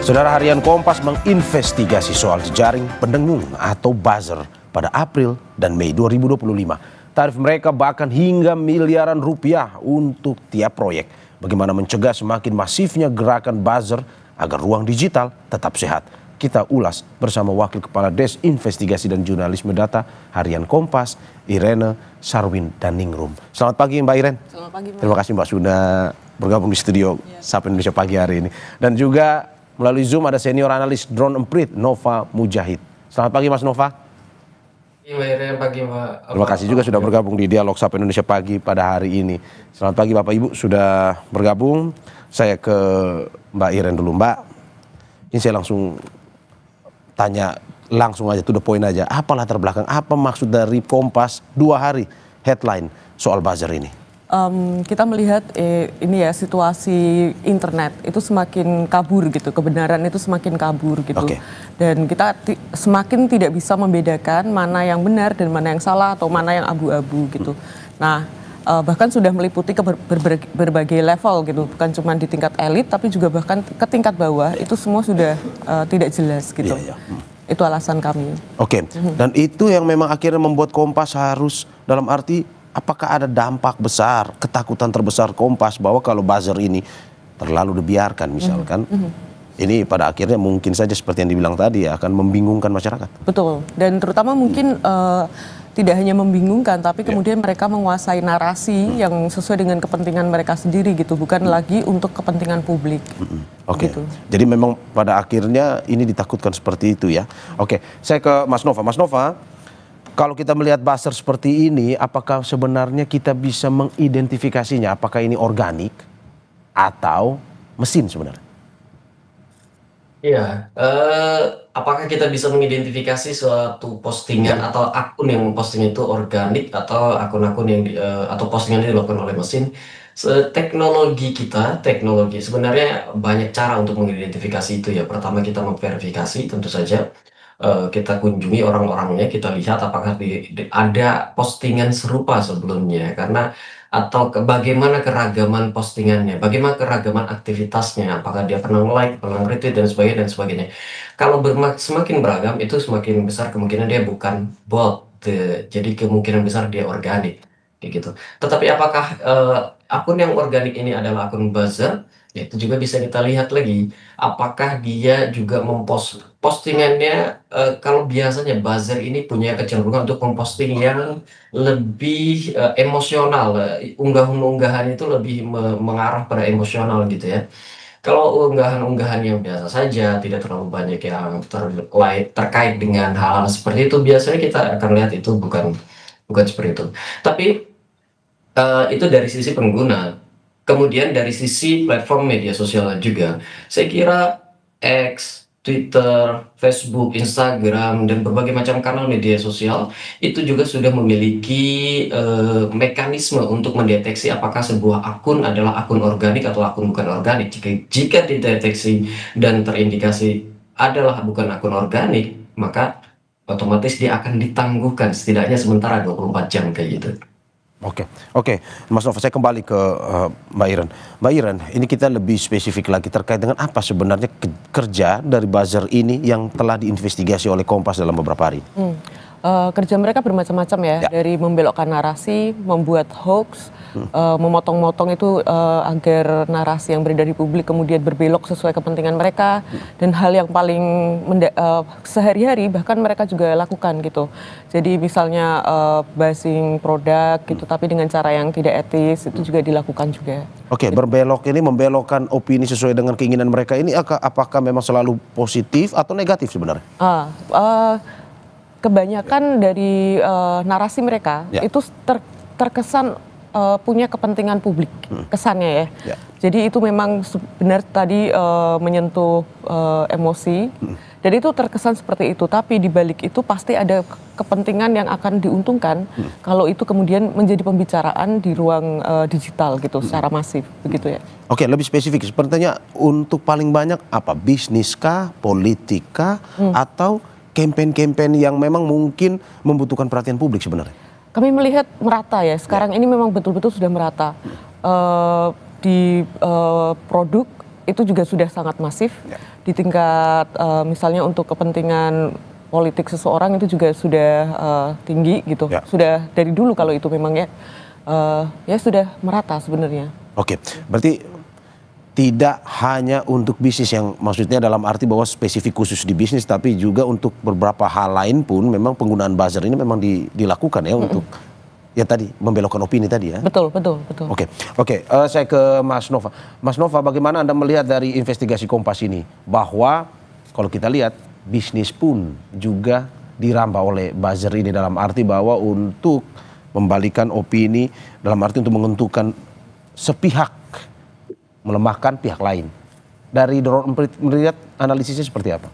Saudara, harian Kompas menginvestigasi soal jejaring pendengung atau buzzer pada April dan Mei 2025. Tarif mereka bahkan hingga miliaran rupiah untuk tiap proyek. Bagaimana mencegah semakin masifnya gerakan buzzer agar ruang digital tetap sehat? Kita ulas bersama Wakil Kepala Desinvestigasi dan Jurnalisme Data Harian Kompas, Irene Sarwindaningrum. Selamat pagi Mbak Irene. Selamat pagi Mbak. Terima kasih Mbak sudah bergabung di studio Sapa Indonesia pagi hari ini. Dan juga melalui Zoom ada senior analis drone emprit Nova Mujahid. Selamat pagi Mas Nova. Pagi Mbak. Terima kasih juga sudah bergabung di Dialog Sapa Indonesia pagi pada hari ini. Selamat pagi Bapak Ibu sudah bergabung. Saya ke Mbak Irene dulu. Mbak, ini saya langsung tanya langsung aja, to the point aja. Apa latar belakang, apa maksud dari Kompas 2 hari headline soal buzzer ini? Kita melihat ini ya, situasi internet itu semakin kabur gitu, kebenaran itu semakin kabur gitu. Okay. Dan kita semakin tidak bisa membedakan mana yang benar dan mana yang salah atau mana yang abu-abu gitu. Nah, bahkan sudah meliputi ke berbagai level gitu, bukan cuma di tingkat elit tapi juga bahkan ke tingkat bawah, itu semua sudah tidak jelas gitu. Itu alasan kami. Oke. Dan itu yang memang akhirnya membuat Kompas harus, dalam arti apakah ada dampak besar, ketakutan terbesar Kompas bahwa kalau buzzer ini terlalu dibiarkan misalkan, ini pada akhirnya mungkin saja seperti yang dibilang tadi ya, akan membingungkan masyarakat. Betul, dan terutama mungkin tidak hanya membingungkan, tapi kemudian mereka menguasai narasi yang sesuai dengan kepentingan mereka sendiri gitu, bukan lagi untuk kepentingan publik. Oke, Gitu. jadi memang pada akhirnya ini ditakutkan seperti itu ya. Oke, saya ke Mas Nova. Mas Nova, kalau kita melihat buzzer seperti ini, apakah sebenarnya kita bisa mengidentifikasinya? Apakah ini organik atau mesin sebenarnya? Iya, apakah kita bisa mengidentifikasi suatu postingan atau akun yang memposting itu organik atau akun-akun yang atau postingan yang dilakukan oleh mesin? Teknologi sebenarnya banyak cara untuk mengidentifikasi itu ya. Pertama kita memverifikasi, tentu saja kita kunjungi orang-orangnya, kita lihat apakah ada postingan serupa sebelumnya, karena atau bagaimana keragaman postingannya, bagaimana keragaman aktivitasnya, apakah dia pernah like, pernah retweet dan sebagainya. Kalau semakin beragam, itu semakin besar kemungkinan dia bukan bot, jadi kemungkinan besar dia organik, kayak gitu. Tetapi apakah akun yang organik ini adalah akun buzzer? Ya, itu juga bisa kita lihat lagi, apakah dia juga mempost postingannya. Kalau biasanya buzzer ini punya kecenderungan untuk memposting yang lebih emosional, unggahan itu lebih mengarah pada emosional gitu ya. Kalau unggahan-unggahan yang biasa saja, tidak terlalu banyak yang terkait dengan hal-hal seperti itu, biasanya kita akan lihat itu bukan seperti itu. Tapi itu dari sisi pengguna. Kemudian dari sisi platform media sosial juga, saya kira X, Twitter, Facebook, Instagram, dan berbagai macam kanal media sosial itu juga sudah memiliki mekanisme untuk mendeteksi apakah sebuah akun adalah akun organik atau akun bukan organik. Jika dideteksi dan terindikasi adalah bukan akun organik, maka otomatis dia akan ditangguhkan setidaknya sementara 24 jam kayak gitu. Oke, Mas Nova, saya kembali ke Mbak Irene. Mbak Irene, ini kita lebih spesifik lagi terkait dengan apa sebenarnya kerja dari buzzer ini yang telah diinvestigasi oleh Kompas dalam beberapa hari. Kerja mereka bermacam-macam ya, dari membelokkan narasi, membuat hoax, memotong-motong itu agar narasi yang beredar di publik kemudian berbelok sesuai kepentingan mereka, dan hal yang paling sehari-hari bahkan mereka juga lakukan gitu. Jadi misalnya bashing produk gitu, tapi dengan cara yang tidak etis, itu juga dilakukan juga. Oke, berbelok ini membelokkan opini sesuai dengan keinginan mereka ini, apakah memang selalu positif atau negatif sebenarnya? Kebanyakan dari narasi mereka itu terkesan punya kepentingan publik, kesannya ya. Jadi itu memang benar tadi menyentuh emosi, dan itu terkesan seperti itu. Tapi di balik itu pasti ada kepentingan yang akan diuntungkan kalau itu kemudian menjadi pembicaraan di ruang digital gitu, secara masif, begitu ya. Oke, lebih spesifik, sepertinya untuk paling banyak apa? Bisnis kah, politik kah, atau campaign-campaign yang memang mungkin membutuhkan perhatian publik sebenarnya? Kami melihat merata ya, sekarang ini memang betul-betul sudah merata. Di produk itu juga sudah sangat masif. Di tingkat misalnya untuk kepentingan politik seseorang itu juga sudah tinggi gitu. Sudah dari dulu kalau itu memang ya sudah merata sebenarnya. Oke, berarti tidak hanya untuk bisnis, yang maksudnya dalam arti bahwa spesifik khusus di bisnis, tapi juga untuk beberapa hal lain pun memang penggunaan buzzer ini memang dilakukan ya untuk ya tadi membelokkan opini tadi ya. Betul. Oke, saya ke Mas Nova. Mas Nova, bagaimana Anda melihat dari investigasi Kompas ini bahwa kalau kita lihat bisnis pun juga dirambah oleh buzzer ini, dalam arti bahwa untuk membalikan opini, dalam arti untuk menentukan sepihak, melemahkan pihak lain. Dari Doron melihat analisisnya seperti apa?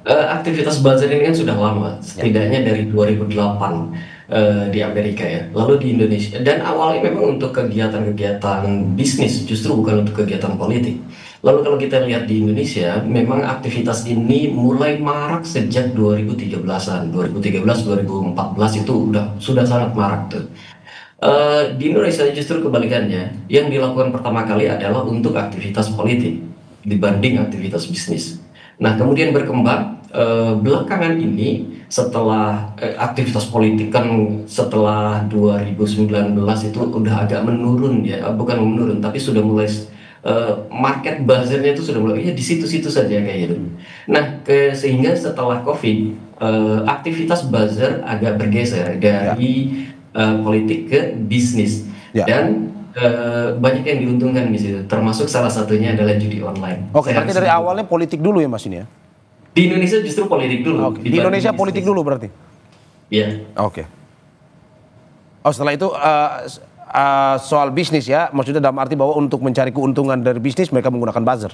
Aktivitas buzzer ini kan sudah lama, setidaknya dari 2008 di Amerika ya. Lalu di Indonesia, dan awalnya memang untuk kegiatan-kegiatan bisnis, justru bukan untuk kegiatan politik. Lalu kalau kita lihat di Indonesia, memang aktivitas ini mulai marak sejak 2013-an, 2013-2014 itu sudah sangat marak tuh. Di Indonesia justru kebalikannya, yang dilakukan pertama kali adalah untuk aktivitas politik dibanding aktivitas bisnis. Nah, kemudian berkembang belakangan ini setelah aktivitas politik kan setelah 2019 itu udah agak menurun ya, bukan menurun tapi sudah mulai market buzzernya itu sudah mulai ya di situ-situ saja kayak gitu. Nah, sehingga setelah COVID aktivitas buzzer agak bergeser dari politik ke bisnis dan banyak yang diuntungkan di situ, termasuk salah satunya adalah judi online. Oke, berarti dari awalnya politik dulu ya Mas ini ya? Di Indonesia justru politik dulu. Di Indonesia politik dulu berarti? Iya. Oke. Oh, setelah itu soal bisnis ya, maksudnya dalam arti bahwa untuk mencari keuntungan dari bisnis mereka menggunakan buzzer.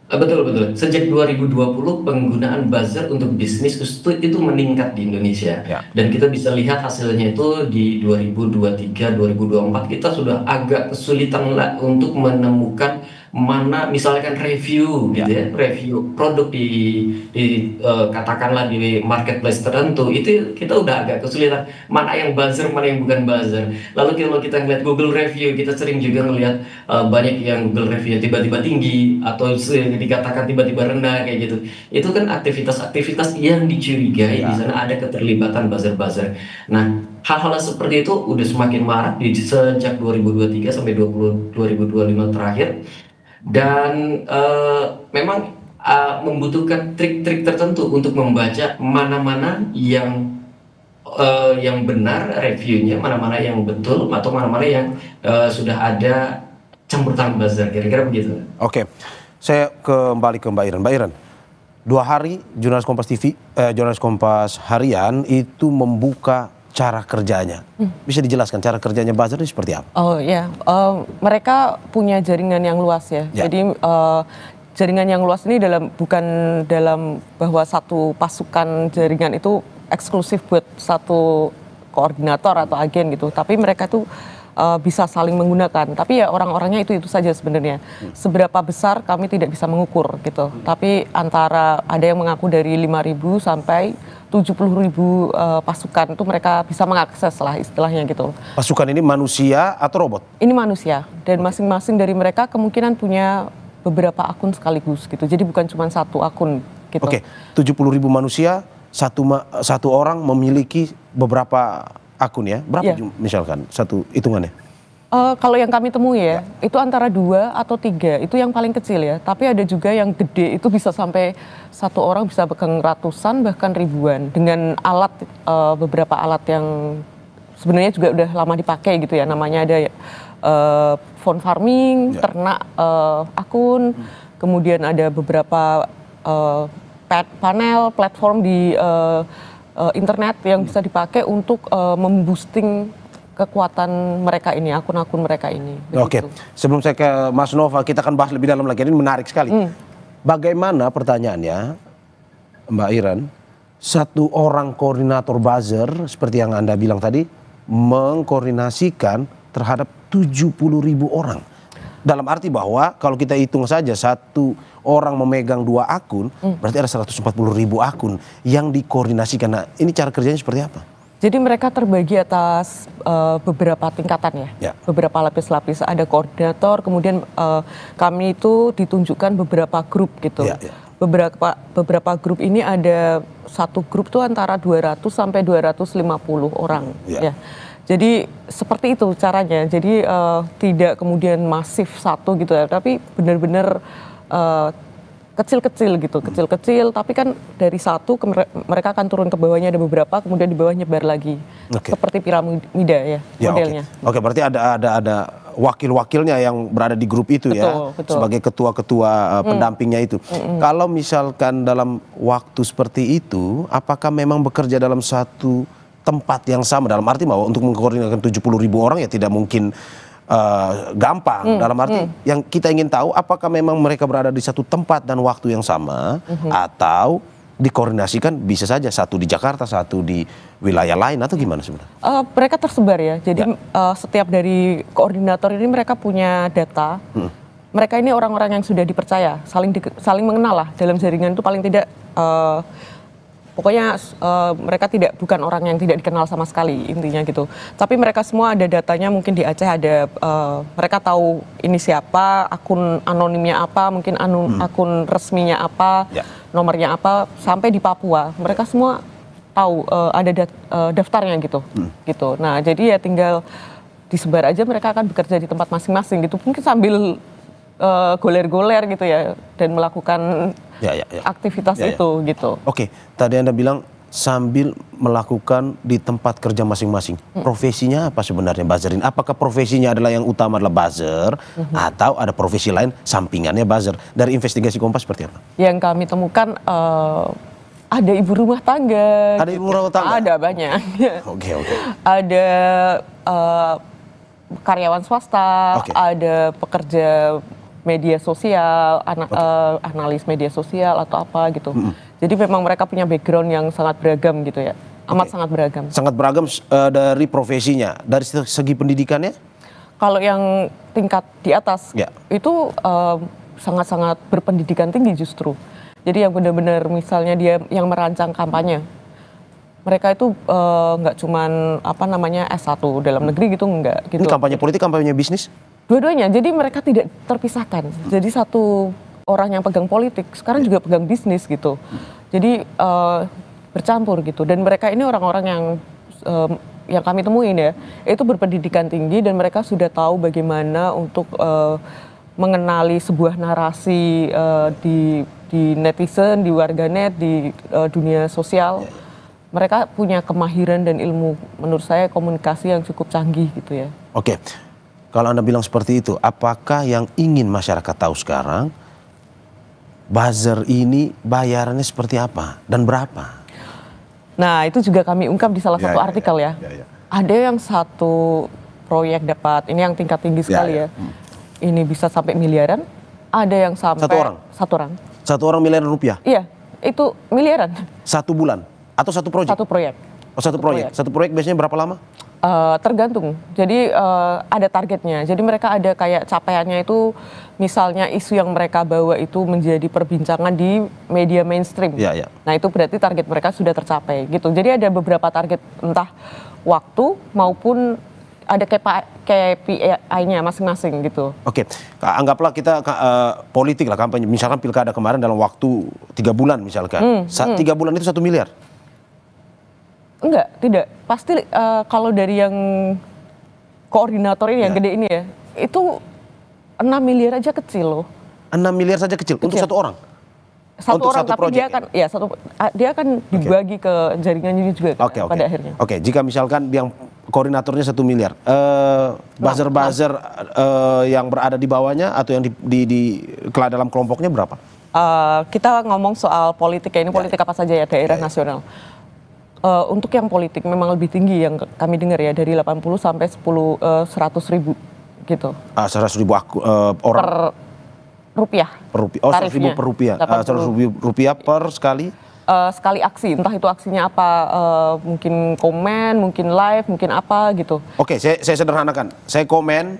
Betul. Sejak 2020 penggunaan buzzer untuk bisnis itu meningkat di Indonesia. Dan kita bisa lihat hasilnya itu di 2023-2024 kita sudah agak kesulitan untuk menemukan mana misalkan review gitu ya, review produk di katakanlah di marketplace tertentu, itu kita udah agak kesulitan mana yang buzzer, mana yang bukan buzzer. Lalu kalau kita ngeliat Google review, kita sering juga ngeliat banyak yang Google review tiba-tiba tinggi atau dikatakan tiba-tiba rendah kayak gitu. Itu kan aktivitas-aktivitas yang dicurigai di sana ada keterlibatan buzzer-buzzer. Nah, hal-hal seperti itu udah semakin marak sejak 2023 sampai 2025 terakhir. Dan memang membutuhkan trik-trik tertentu untuk membaca mana-mana yang benar reviewnya, mana-mana yang betul, atau mana-mana yang sudah ada campur tangan buzzer, kira-kira begitu. Oke, saya kembali ke Mbak Iren. Mbak Iren, 2 hari jurnalis Kompas TV, jurnalis Kompas Harian itu membuka cara kerjanya. Bisa dijelaskan cara kerjanya buzzer ini seperti apa? Oh ya, mereka punya jaringan yang luas ya. Jadi jaringan yang luas ini bukan dalam bahwa satu pasukan jaringan itu eksklusif buat satu koordinator atau agen gitu. Tapi mereka tuh bisa saling menggunakan. Tapi ya orang-orangnya itu saja sebenarnya. Seberapa besar kami tidak bisa mengukur gitu. Tapi antara ada yang mengaku dari 5.000 sampai 70.000 pasukan itu mereka bisa mengakses lah istilahnya gitu. Pasukan ini manusia atau robot? Ini manusia dan masing-masing dari mereka kemungkinan punya beberapa akun sekaligus gitu. Jadi bukan cuma satu akun gitu. Oke, 70.000 manusia, satu orang memiliki beberapa akun ya? Berapa misalkan satu hitungannya? Kalau yang kami temui ya, itu antara 2 atau 3, itu yang paling kecil ya. Tapi ada juga yang gede, itu bisa sampai satu orang bisa pegang ratusan bahkan ribuan. Dengan alat, beberapa alat yang sebenarnya juga udah lama dipakai gitu ya. Namanya ada phone farming, ternak akun, kemudian ada beberapa panel, platform di internet yang bisa dipakai untuk memboosting kekuatan mereka ini, akun-akun mereka ini. Oke, sebelum saya ke Mas Nova, kita akan bahas lebih dalam lagi. Ini menarik sekali. Bagaimana pertanyaannya, Mbak Iren, satu orang koordinator buzzer, seperti yang Anda bilang tadi, mengkoordinasikan terhadap 70.000 orang. Dalam arti bahwa kalau kita hitung saja satu orang memegang 2 akun, berarti ada 140.000 akun yang dikoordinasikan. Nah, ini cara kerjanya seperti apa? Jadi mereka terbagi atas beberapa tingkatan ya, beberapa lapis-lapis. Ada koordinator, kemudian kami itu ditunjukkan beberapa grup gitu. Beberapa grup ini ada satu grup tuh antara 200 sampai 250 orang. Ya. Jadi seperti itu caranya. Jadi tidak kemudian masif satu gitu ya, tapi benar-benar kecil-kecil gitu, kecil-kecil, tapi kan dari satu mereka akan turun ke bawahnya, ada beberapa, kemudian di bawah nyebar lagi, seperti piramida ya modelnya. Oke, berarti ada wakil-wakilnya yang berada di grup itu. Betul. Sebagai ketua-ketua pendampingnya itu. Kalau misalkan dalam waktu seperti itu, apakah memang bekerja dalam satu tempat yang sama, dalam arti bahwa untuk mengkoordinasikan 70.000 orang ya tidak mungkin gampang, dalam arti yang kita ingin tahu apakah memang mereka berada di satu tempat dan waktu yang sama atau dikoordinasikan bisa saja satu di Jakarta, satu di wilayah lain atau gimana sebenarnya? Mereka tersebar ya, jadi setiap dari koordinator ini mereka punya data. Mereka ini orang-orang yang sudah dipercaya, saling mengenal lah dalam jaringan itu paling tidak. Pokoknya mereka bukan orang yang tidak dikenal sama sekali intinya gitu. Tapi mereka semua ada datanya, mungkin di Aceh ada mereka tahu ini siapa, akun anonimnya apa, mungkin akun resminya apa, nomornya apa, sampai di Papua mereka semua tahu ada daftarnya gitu. Gitu. Nah jadi ya tinggal disebar aja, mereka akan bekerja di tempat masing-masing gitu. Mungkin sambil goler-goler gitu ya dan melakukan aktivitas itu gitu. Oke, tadi Anda bilang sambil melakukan di tempat kerja masing-masing. Profesinya apa sebenarnya buzzer ini? Apakah profesinya adalah yang utama adalah buzzer atau ada profesi lain sampingannya buzzer? Dari investigasi Kompas seperti apa? Yang kami temukan ada ibu rumah tangga. Ada ibu rumah tangga? Ada banyak. Oke. Ada karyawan swasta, ada pekerja media sosial, analis media sosial atau apa gitu. Jadi memang mereka punya background yang sangat beragam gitu ya, amat sangat beragam. Sangat beragam dari profesinya, dari segi pendidikannya? Kalau yang tingkat di atas itu sangat-sangat berpendidikan tinggi justru. Jadi yang benar-benar misalnya dia yang merancang kampanye, mereka itu nggak cuman S1 dalam negeri gitu, enggak gitu. Ini kampanye politik, kampanye bisnis? Dua-duanya, jadi mereka tidak terpisahkan. Jadi satu orang yang pegang politik, sekarang juga pegang bisnis gitu. Jadi bercampur gitu. Dan mereka ini orang-orang yang kami temuin ya, itu berpendidikan tinggi dan mereka sudah tahu bagaimana untuk mengenali sebuah narasi di netizen, di warganet, di dunia sosial. Mereka punya kemahiran dan ilmu, menurut saya komunikasi yang cukup canggih gitu ya. Oke. Kalau Anda bilang seperti itu, apakah yang ingin masyarakat tahu sekarang, buzzer ini bayarannya seperti apa dan berapa? Nah itu juga kami ungkap di salah satu artikel ya. Ada yang satu proyek dapat, ini yang tingkat tinggi sekali ya. Ini bisa sampai miliaran, ada yang sampai... Satu orang? Satu orang miliaran rupiah? Iya, itu miliaran. Satu bulan? Atau satu proyek? Satu proyek. Oh satu proyek. Satu proyek biasanya berapa lama? Tergantung, jadi ada targetnya. Jadi mereka ada kayak capaiannya itu, misalnya isu yang mereka bawa itu menjadi perbincangan di media mainstream. Nah itu berarti target mereka sudah tercapai gitu. Jadi ada beberapa target, entah waktu maupun ada KPI-nya masing-masing gitu. Oke, anggaplah kita politik lah, kampanye, misalkan pilkada kemarin dalam waktu 3 bulan misalkan. 3 bulan itu 1 miliar? Enggak, tidak. Pasti kalau dari yang koordinator ini yang gede ini ya, itu 6 miliar aja kecil loh. 6 miliar saja kecil. Untuk satu orang? Satu orang, tapi dia akan dia akan dibagi ke jaringannya juga pada akhirnya. Oke, jika misalkan yang koordinatornya 1 miliar, buzzer-buzzer yang berada di bawahnya atau yang di dalam kelompoknya berapa? Kita ngomong soal politik ya, ini politik apa saja ya, daerah nasional. Untuk yang politik memang lebih tinggi yang kami dengar ya, dari 80 sampai 100 ribu gitu. 100 ribu orang? Per rupiah. Oh, 100 ribu per rupiah. 100 ribu rupiah per sekali? Sekali aksi, entah itu aksinya apa, mungkin komen, mungkin live, mungkin apa gitu. Oke, saya sederhanakan. Saya komen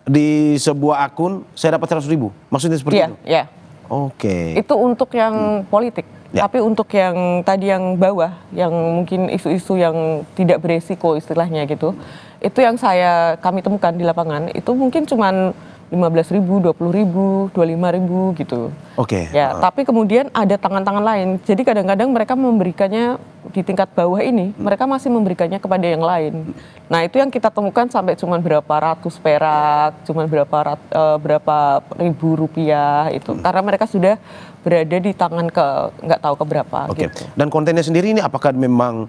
di sebuah akun, saya dapat 100 ribu. Maksudnya seperti itu? Iya. Oke. Itu untuk yang politik. Ya. Tapi untuk yang tadi yang bawah, yang mungkin isu-isu yang tidak beresiko istilahnya gitu, itu yang kami temukan di lapangan, itu mungkin cuman 15.000, 20.000, 25.000 gitu. Oke. Ya, tapi kemudian ada tangan-tangan lain. Jadi kadang-kadang mereka memberikannya di tingkat bawah ini, mereka masih memberikannya kepada yang lain. Nah, itu yang kita temukan sampai cuman berapa ratus perak, cuman berapa ribu rupiah itu. Karena mereka sudah berada di tangan nggak tahu ke berapa. Oke. Gitu. Dan kontennya sendiri ini apakah memang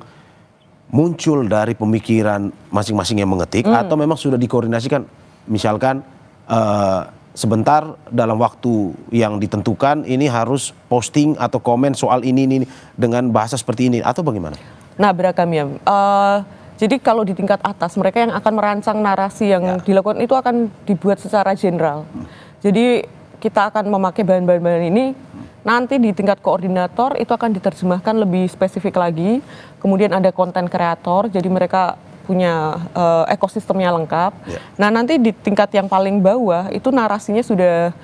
muncul dari pemikiran masing-masing yang mengetik atau memang sudah dikoordinasikan, misalkan sebentar dalam waktu yang ditentukan ini harus posting atau komen soal ini dengan bahasa seperti ini atau bagaimana? Nah, beragam ya. Jadi kalau di tingkat atas mereka yang akan merancang narasi yang dilakukan itu akan dibuat secara general. Jadi kita akan memakai bahan-bahan ini. Nanti di tingkat koordinator itu akan diterjemahkan lebih spesifik lagi. Kemudian ada konten kreator, jadi mereka punya ekosistemnya lengkap. Nah, nanti di tingkat yang paling bawah itu narasinya sudah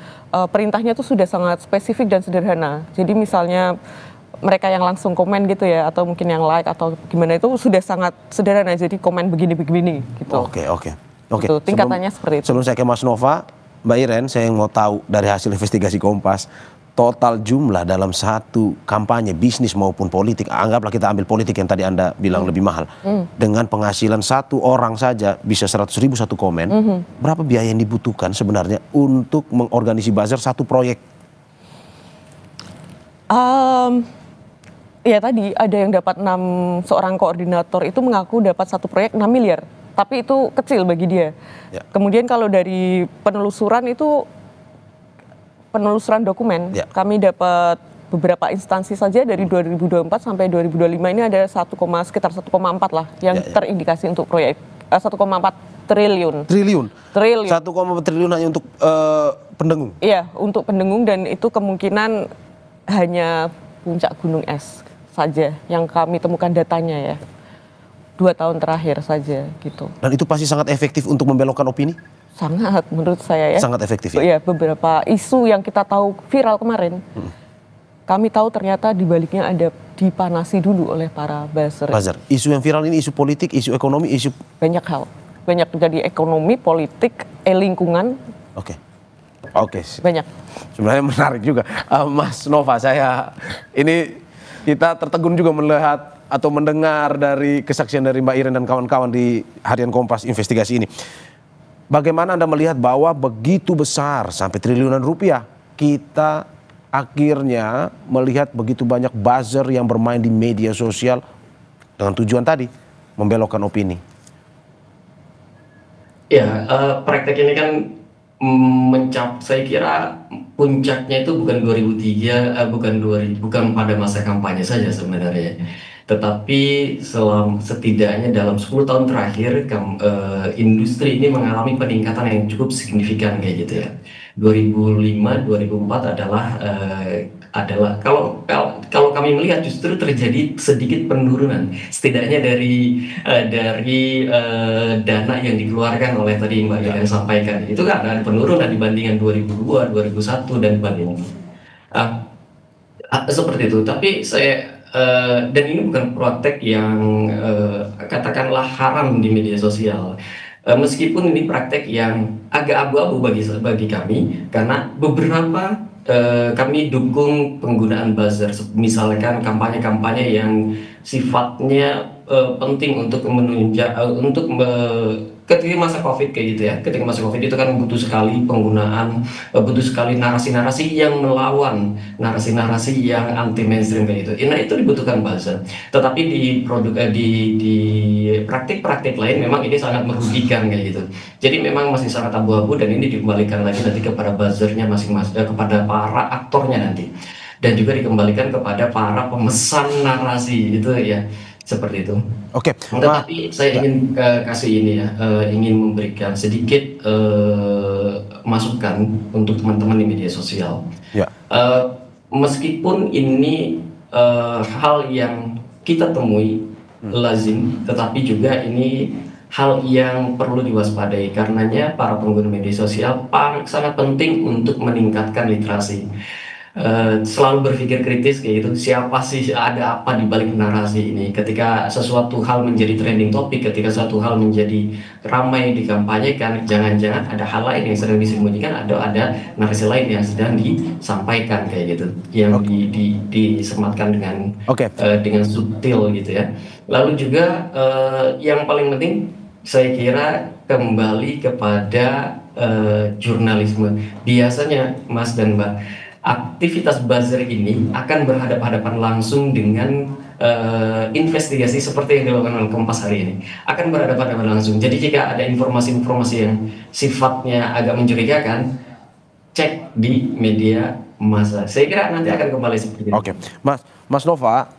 perintahnya itu sudah sangat spesifik dan sederhana. Jadi misalnya mereka yang langsung komen gitu ya, atau mungkin yang like atau gimana itu sudah sangat sederhana. Jadi komen begini gitu. Oke. Gitu, tingkatannya seperti itu. Sebelum saya ke Mas Nova, Mbak Iren, saya mau tahu dari hasil investigasi Kompas, total jumlah dalam satu kampanye bisnis maupun politik, anggaplah kita ambil politik yang tadi Anda bilang lebih mahal, dengan penghasilan satu orang saja bisa 100.000 satu komen, berapa biaya yang dibutuhkan sebenarnya untuk mengorganisasi buzzer satu proyek? Ya tadi ada yang dapat seorang koordinator itu mengaku dapat satu proyek 6 miliar, tapi itu kecil bagi dia. Kemudian kalau dari penelusuran dokumen, kami dapat beberapa instansi saja dari 2024 sampai 2025 ini ada sekitar 1,4 lah yang terindikasi untuk proyek 1,4 triliun. Triliun? 1,4 Triliun. triliun hanya untuk pendengung? Iya, untuk pendengung, dan itu kemungkinan hanya puncak gunung es saja yang kami temukan datanya ya. 2 tahun terakhir saja gitu. Dan itu pasti sangat efektif untuk membelokkan opini? Sangat, menurut saya ya. Sangat efektif ya? Iya, beberapa isu yang kita tahu viral kemarin, kami tahu ternyata di baliknya ada dipanasi dulu oleh para buzzer. Isu yang viral ini isu politik, isu ekonomi, isu... Banyak hal. Banyak dari ekonomi, politik, lingkungan. Oke. Banyak. Sebenarnya menarik juga. Mas Nova, ini kita tertegun juga melihat atau mendengar dari kesaksian dari Mbak Iren dan kawan-kawan di Harian Kompas investigasi ini. Bagaimana Anda melihat bahwa begitu besar sampai triliunan rupiah, kita akhirnya melihat begitu banyak buzzer yang bermain di media sosial dengan tujuan tadi, membelokkan opini? Ya, praktek ini kan saya kira puncaknya itu bukan 2003, bukan pada masa kampanye saja sebenarnya. Tetapi setidaknya dalam 10 tahun terakhir industri ini mengalami peningkatan yang cukup signifikan kayak gitu ya. 2005, 2004 adalah kalau kami melihat justru terjadi sedikit penurunan, setidaknya dari dana yang dikeluarkan oleh tadi Mbak Iren sampaikan. Itu kan ada penurunan dibandingkan 2002, 2001 dan sebagainya. Seperti itu. Tapi dan ini bukan praktek yang katakanlah haram di media sosial. Meskipun ini praktek yang agak abu-abu bagi kami, karena beberapa kami dukung penggunaan buzzer, misalkan kampanye-kampanye yang sifatnya penting untuk menunjang ketika masa COVID kayak gitu ya. Ketika masa COVID itu kan butuh sekali narasi-narasi yang melawan narasi-narasi yang anti mainstream kayak gitu. Nah, itu dibutuhkan buzzer. Tetapi di praktik-praktik lain memang ini sangat merugikan kayak gitu. Jadi memang masih sangat abu-abu, dan ini dikembalikan lagi nanti kepada buzzernya masing-masing, kepada para aktornya nanti, dan juga dikembalikan kepada para pemesan narasi itu ya. Seperti itu. Oke. Tetapi saya ingin kasih ini ya, ingin memberikan sedikit masukan untuk teman-teman di media sosial. Meskipun ini hal yang kita temui lazim, tetapi juga ini hal yang perlu diwaspadai. Karenanya para pengguna media sosial sangat penting untuk meningkatkan literasi. selalu berpikir kritis kayak gitu, siapa sih, ada apa di balik narasi ini? Ketika sesuatu hal menjadi trending topik, ketika suatu hal menjadi ramai dikampanyekan, jangan-jangan ada hal lain yang sedang disembunyikan, ada narasi lain yang sedang disampaikan kayak gitu, yang disematkan dengan subtil gitu ya. Lalu juga yang paling penting saya kira kembali kepada jurnalisme. Biasanya Mas dan Mbak, aktivitas buzzer ini akan berhadapan-hadapan langsung dengan investigasi seperti yang dilakukan oleh Kompas hari ini, akan berhadapan-hadapan langsung. Jadi jika ada informasi-informasi yang sifatnya agak mencurigakan, cek di media massa. Saya kira nanti akan kembali seperti itu. Oke, Mas Nova,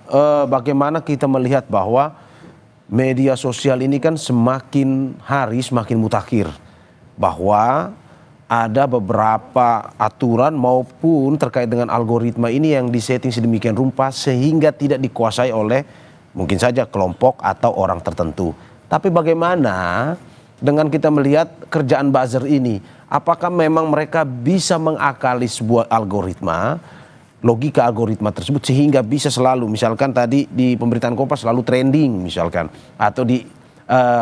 bagaimana kita melihat bahwa media sosial ini kan semakin hari semakin mutakhir, bahwa ada beberapa aturan maupun terkait dengan algoritma ini yang disetting sedemikian rupa sehingga tidak dikuasai oleh mungkin saja kelompok atau orang tertentu. Tapi bagaimana dengan kita melihat kerjaan buzzer ini? Apakah memang mereka bisa mengakali sebuah algoritma, logika algoritma tersebut sehingga bisa selalu, misalkan tadi di pemberitaan Kompas selalu trending misalkan, atau di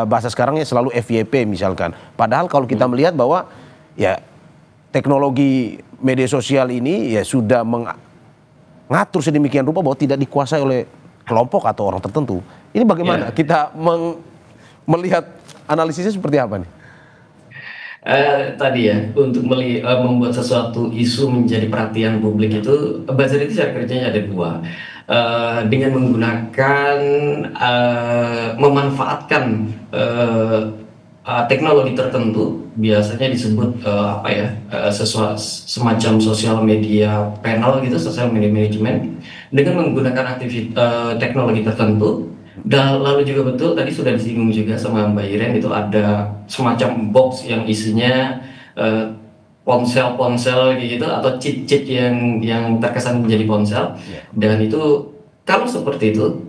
bahasa sekarangnya selalu FYP misalkan. Padahal kalau kita melihat bahwa ya teknologi media sosial ini ya sudah mengatur sedemikian rupa bahwa tidak dikuasai oleh kelompok atau orang tertentu. Ini bagaimana kita melihat analisisnya seperti apa nih? Tadi ya, untuk membuat sesuatu isu menjadi perhatian publik itu, buzzer itu cara kerjanya ada dua. Dengan menggunakan memanfaatkan teknologi tertentu, biasanya disebut semacam sosial media panel gitu, sosial media management, dengan menggunakan teknologi tertentu. Dan lalu juga betul tadi sudah disinggung juga sama Mbak Iren, itu ada semacam box yang isinya ponsel-ponsel gitu atau cheat-cheat yang terkesan menjadi ponsel. Dan itu kalau seperti itu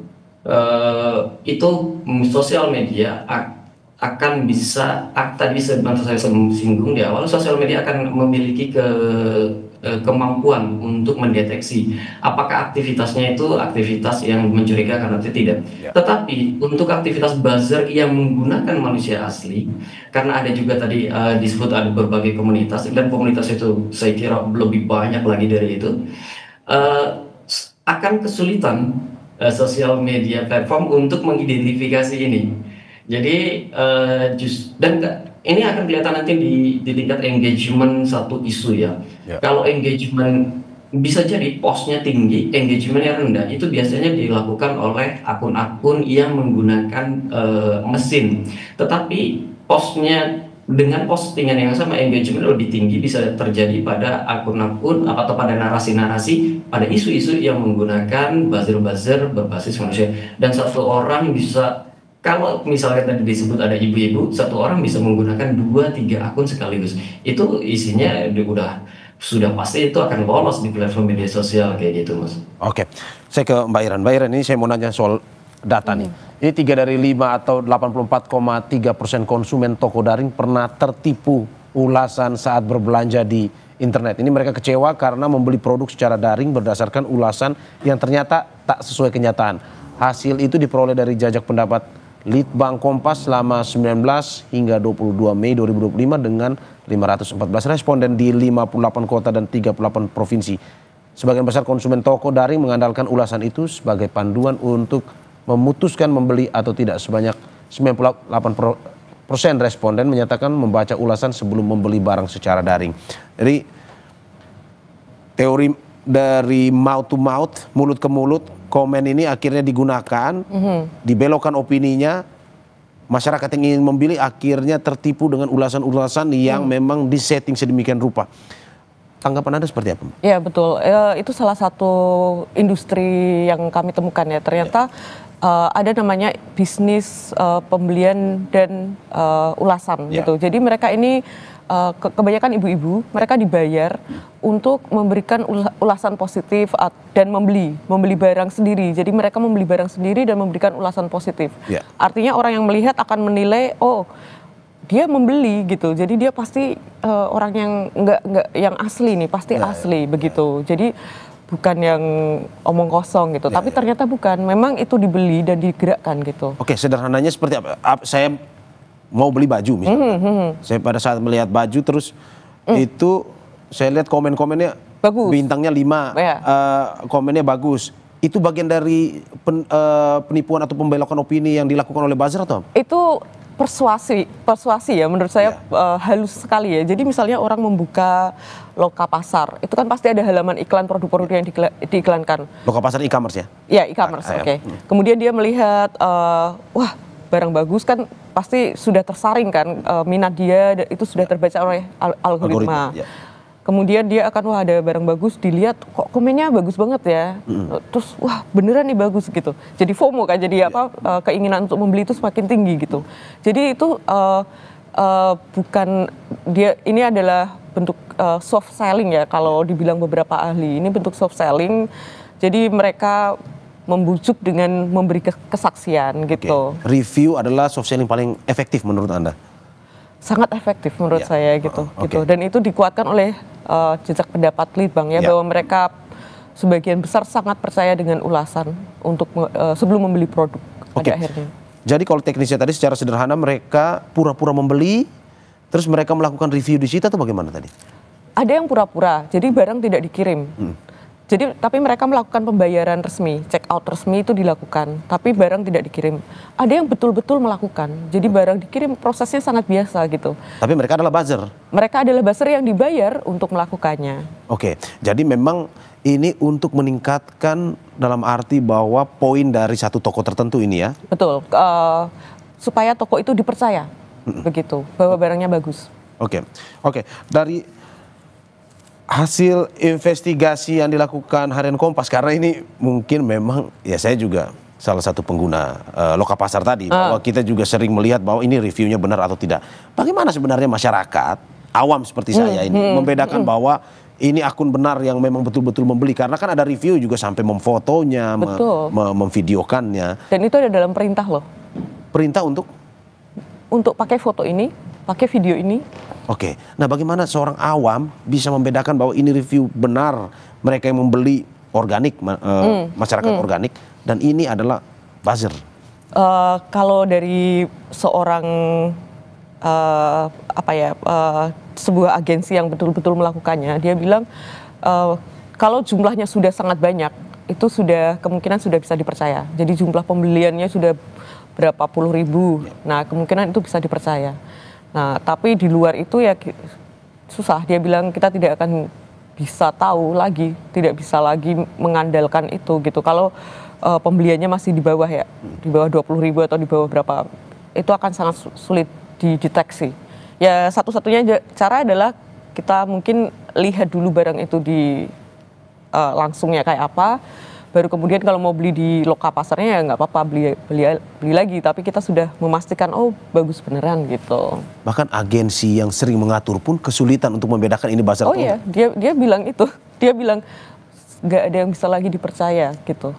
sosial media akan bisa, tadi sebenarnya saya singgung di awal, sosial media akan memiliki kemampuan untuk mendeteksi apakah aktivitasnya itu aktivitas yang mencurigakan atau tidak. Tetapi untuk aktivitas buzzer yang menggunakan manusia asli, karena ada juga tadi disebut ada berbagai komunitas, dan komunitas itu saya kira lebih banyak lagi dari itu, akan kesulitan sosial media platform untuk mengidentifikasi ini. Jadi ini akan kelihatan nanti di tingkat engagement satu isu ya. Kalau engagement bisa jadi postnya tinggi, engagementnya rendah, itu biasanya dilakukan oleh akun-akun yang menggunakan mesin. Tetapi postnya dengan postingan yang sama, engagement lebih tinggi bisa terjadi pada akun-akun atau pada narasi-narasi, pada isu-isu yang menggunakan buzzer-buzzer berbasis manusia. Dan satu orang bisa, kalau misalnya tadi disebut ada ibu-ibu, satu orang bisa menggunakan 2-3 akun sekaligus. Itu isinya sudah pasti itu akan lolos di platform media sosial kayak gitu, Mas. Oke, saya ke Mbak Iren. Mbak Iren, ini saya mau nanya soal data nih. Ini 3 dari 5 atau 84,3% konsumen toko daring pernah tertipu ulasan saat berbelanja di internet. Ini mereka kecewa karena membeli produk secara daring berdasarkan ulasan yang ternyata tak sesuai kenyataan. Hasil itu diperoleh dari jajak pendapat Litbang Kompas selama 19 hingga 22 Mei 2025 dengan 514 responden di 58 kota dan 38 provinsi. Sebagian besar konsumen toko daring mengandalkan ulasan itu sebagai panduan untuk memutuskan membeli atau tidak. Sebanyak 98% responden menyatakan membaca ulasan sebelum membeli barang secara daring. Jadi teori dari mouth to mouth, mulut ke mulut, komen ini akhirnya digunakan, dibelokkan opininya, masyarakat yang ingin membeli akhirnya tertipu dengan ulasan-ulasan yang memang disetting sedemikian rupa. Tanggapan Anda seperti apa? Ya betul, itu salah satu industri yang kami temukan ya, ternyata ada namanya bisnis pembelian dan ulasan gitu. Jadi mereka ini kebanyakan ibu-ibu, mereka dibayar untuk memberikan ulasan positif dan membeli barang sendiri. Jadi mereka membeli barang sendiri dan memberikan ulasan positif. Artinya orang yang melihat akan menilai, oh dia membeli gitu. Jadi dia pasti orang yang nggak yang asli nih, pasti asli begitu. Jadi bukan yang omong kosong gitu. Tapi ternyata bukan. Memang itu dibeli dan digerakkan gitu. Oke, sederhananya seperti apa? Saya mau beli baju misalnya. Saya pada saat melihat baju terus itu saya lihat komen-komennya bagus. Bintangnya 5, komennya bagus. Itu bagian dari penipuan atau pembelokan opini yang dilakukan oleh buzzer atau? Itu persuasi ya menurut saya halus sekali ya. Jadi misalnya orang membuka loka pasar, itu kan pasti ada halaman iklan produk-produk yang diiklankan. Loka pasar e-commerce ya? Ya e-commerce, oke. Kemudian dia melihat, wah barang bagus kan pasti sudah tersaring kan, minat dia itu sudah terbaca oleh algoritma. Kemudian dia akan wah ada barang bagus, dilihat kok komennya bagus banget ya, terus wah beneran nih bagus gitu. Jadi FOMO kan, jadi keinginan untuk membeli itu semakin tinggi gitu. Jadi itu bukan dia, ini adalah bentuk soft selling ya kalau dibilang beberapa ahli, ini bentuk soft selling. Jadi mereka membujuk dengan memberi kesaksian gitu. Review adalah soft selling paling efektif menurut Anda? Sangat efektif menurut saya gitu. Dan itu dikuatkan oleh jejak pendapat Litbang ya, bahwa mereka sebagian besar sangat percaya dengan ulasan untuk sebelum membeli produk pada akhirnya. Jadi kalau teknisnya tadi secara sederhana mereka pura-pura membeli, terus mereka melakukan review di situ atau bagaimana tadi? Ada yang pura-pura, jadi barang tidak dikirim. Jadi tapi mereka melakukan pembayaran resmi, check out resmi itu dilakukan, tapi barang tidak dikirim. Ada yang betul-betul melakukan, jadi barang dikirim prosesnya sangat biasa gitu. Tapi mereka adalah buzzer? Mereka adalah buzzer yang dibayar untuk melakukannya. Oke, jadi memang ini untuk meningkatkan dalam arti bahwa poin dari satu toko tertentu ini ya? Betul, supaya toko itu dipercaya, begitu, bahwa barangnya bagus. Oke, dari hasil investigasi yang dilakukan Harian Kompas, karena ini mungkin memang ya saya juga salah satu pengguna loka pasar tadi, bahwa kita juga sering melihat bahwa ini reviewnya benar atau tidak. Bagaimana sebenarnya masyarakat awam seperti saya ini membedakan bahwa ini akun benar yang memang betul-betul membeli, karena kan ada review juga sampai memfotonya, memvideokannya. Dan itu ada dalam perintah loh. Perintah untuk pakai foto ini, pakai video ini. Oke, nah bagaimana seorang awam bisa membedakan bahwa ini review benar mereka yang membeli organik, masyarakat organik, dan ini adalah buzzer? Kalau dari seorang sebuah agensi yang betul-betul melakukannya, dia bilang kalau jumlahnya sudah sangat banyak, itu sudah kemungkinan sudah bisa dipercaya. Jadi jumlah pembeliannya sudah berapa puluh ribu, nah kemungkinan itu bisa dipercaya. Nah, tapi di luar itu ya susah. Dia bilang kita tidak akan bisa tahu lagi, tidak bisa lagi mengandalkan itu gitu. Kalau pembeliannya masih di bawah ya, di bawah 20.000 atau di bawah berapa, itu akan sangat sulit dideteksi. Ya satu-satunya cara adalah kita mungkin lihat dulu barang itu di langsungnya kayak apa. Baru kemudian kalau mau beli di loka pasarnya ya nggak apa-apa beli lagi, tapi kita sudah memastikan oh bagus beneran gitu. Bahkan agensi yang sering mengatur pun kesulitan untuk membedakan ini buzzer. Oh iya, dia bilang itu, dia bilang nggak ada yang bisa lagi dipercaya gitu.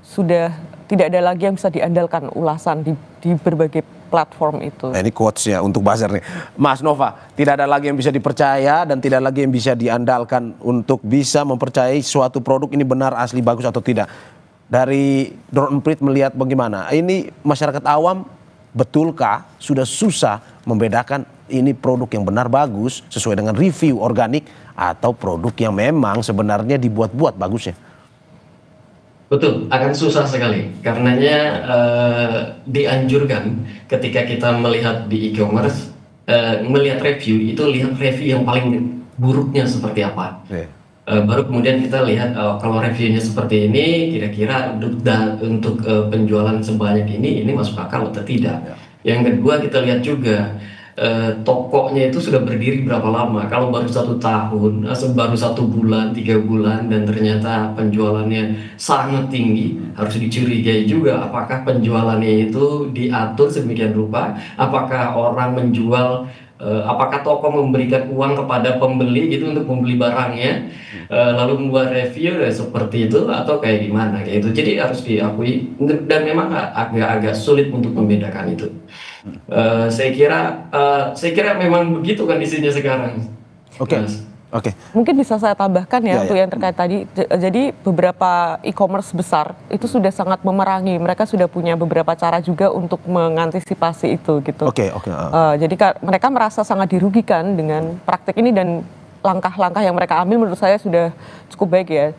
Sudah tidak ada lagi yang bisa diandalkan ulasan di berbagai platform itu. Nah, ini quotes-nya untuk buzzer nih. Mas Nova, tidak ada lagi yang bisa dipercaya dan tidak lagi yang bisa diandalkan untuk bisa mempercayai suatu produk ini benar, asli, bagus atau tidak. Dari Drone Emprit melihat bagaimana? Ini masyarakat awam betulkah sudah susah membedakan ini produk yang benar bagus sesuai dengan review organik atau produk yang memang sebenarnya dibuat-buat bagusnya? Betul, akan susah sekali. Karenanya dianjurkan ketika kita melihat di e-commerce, melihat review, itu lihat review yang paling buruknya seperti apa. Baru kemudian kita lihat kalau reviewnya seperti ini, kira-kira untuk penjualan sebanyak ini masuk akal atau tidak. Yang kedua kita lihat juga tokonya itu sudah berdiri berapa lama. Kalau baru 1 tahun, baru 1 bulan, 3 bulan, dan ternyata penjualannya sangat tinggi, harus dicurigai juga apakah penjualannya itu diatur sedemikian rupa, apakah orang menjual apakah toko memberikan uang kepada pembeli gitu untuk membeli barangnya, lalu membuat review ya seperti itu atau kayak gimana kayak itu. Jadi harus diakui dan memang agak-agak sulit untuk membedakan itu. Saya kira memang begitu kondisinya sekarang. Oke. Mas. Oke. Mungkin bisa saya tambahkan ya, untuk ya. yang terkait tadi. Jadi beberapa e-commerce besar itu sudah sangat memerangi. Mereka sudah punya beberapa cara juga untuk mengantisipasi itu gitu. Oke. Jadi mereka merasa sangat dirugikan dengan praktik ini dan langkah-langkah yang mereka ambil menurut saya sudah cukup baik ya.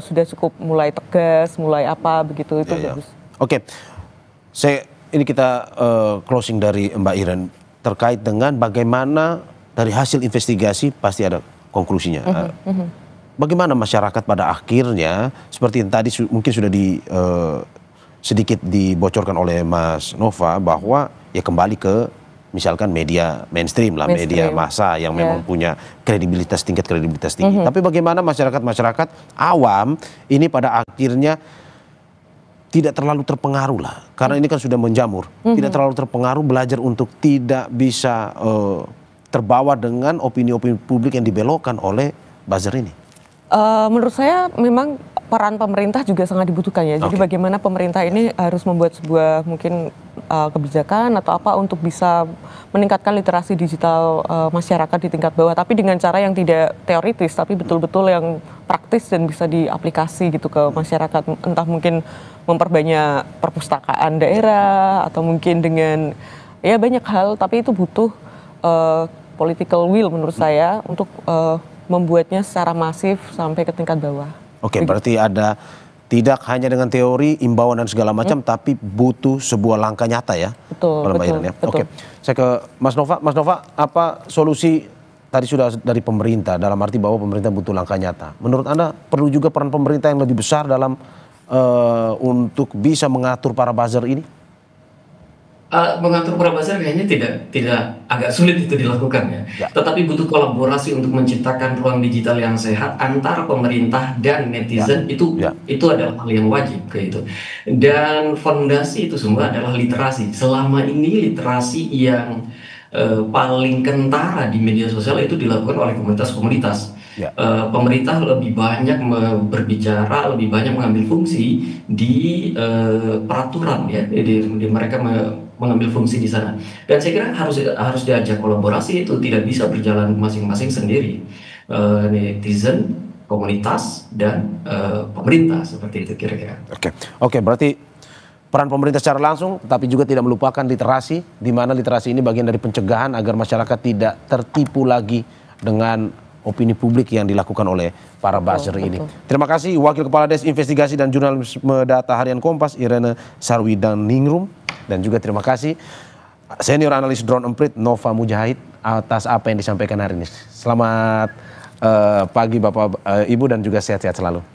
Sudah cukup mulai tegas, mulai apa begitu itu bagus. Oke. Ini kita closing dari Mbak Iren terkait dengan bagaimana dari hasil investigasi pasti ada konklusinya. Bagaimana masyarakat pada akhirnya seperti yang tadi mungkin sudah sedikit dibocorkan oleh Mas Nova bahwa ya kembali ke misalkan media mainstream lah, media massa yang memang punya tingkat kredibilitas tinggi. Tapi bagaimana masyarakat awam ini pada akhirnya tidak terlalu terpengaruh lah, karena ini kan sudah menjamur, tidak terlalu terpengaruh, belajar untuk tidak bisa terbawa dengan opini-opini publik yang dibelokkan oleh buzzer ini. Menurut saya memang peran pemerintah juga sangat dibutuhkan ya. Jadi bagaimana pemerintah ini harus membuat sebuah mungkin kebijakan atau apa untuk bisa meningkatkan literasi digital masyarakat di tingkat bawah, tapi dengan cara yang tidak teoritis, tapi betul-betul yang praktis dan bisa diaplikasi gitu ke masyarakat. Entah mungkin memperbanyak perpustakaan daerah atau mungkin dengan ya banyak hal, tapi itu butuh political will menurut saya untuk membuatnya secara masif sampai ke tingkat bawah. Oke, berarti ada tidak hanya dengan teori, imbauan dan segala macam, tapi butuh sebuah langkah nyata ya. Betul. Ya. Oke, saya ke Mas Nova. Mas Nova, apa solusi tadi sudah dari pemerintah, dalam arti bahwa pemerintah butuh langkah nyata. Menurut Anda perlu juga peran pemerintah yang lebih besar dalam untuk bisa mengatur para buzzer ini? Mengatur para buzzer kayaknya tidak agak sulit itu dilakukan ya. Tetapi butuh kolaborasi untuk menciptakan ruang digital yang sehat antara pemerintah dan netizen. Itu adalah hal yang wajib kayak itu. Dan fondasi itu semua adalah literasi. Selama ini literasi yang paling kentara di media sosial itu dilakukan oleh komunitas-komunitas. Pemerintah lebih banyak berbicara, lebih banyak mengambil fungsi di peraturan ya, di mereka mengambil fungsi di sana. Dan saya kira harus diajak kolaborasi, itu tidak bisa berjalan masing-masing sendiri. Netizen, komunitas, dan pemerintah, seperti itu kira-kira. Oke, berarti peran pemerintah secara langsung, tapi juga tidak melupakan literasi, di mana literasi ini bagian dari pencegahan agar masyarakat tidak tertipu lagi dengan opini publik yang dilakukan oleh para buzzer ini. Terima kasih Wakil Kepala Des Investigasi dan Jurnalisme Data Harian Kompas, Irene Sarwidaningrum. Dan juga terima kasih Senior Analis Drone Emprit, Nova Mujahid, atas apa yang disampaikan hari ini. Selamat pagi Bapak, Ibu, dan juga sehat-sehat selalu.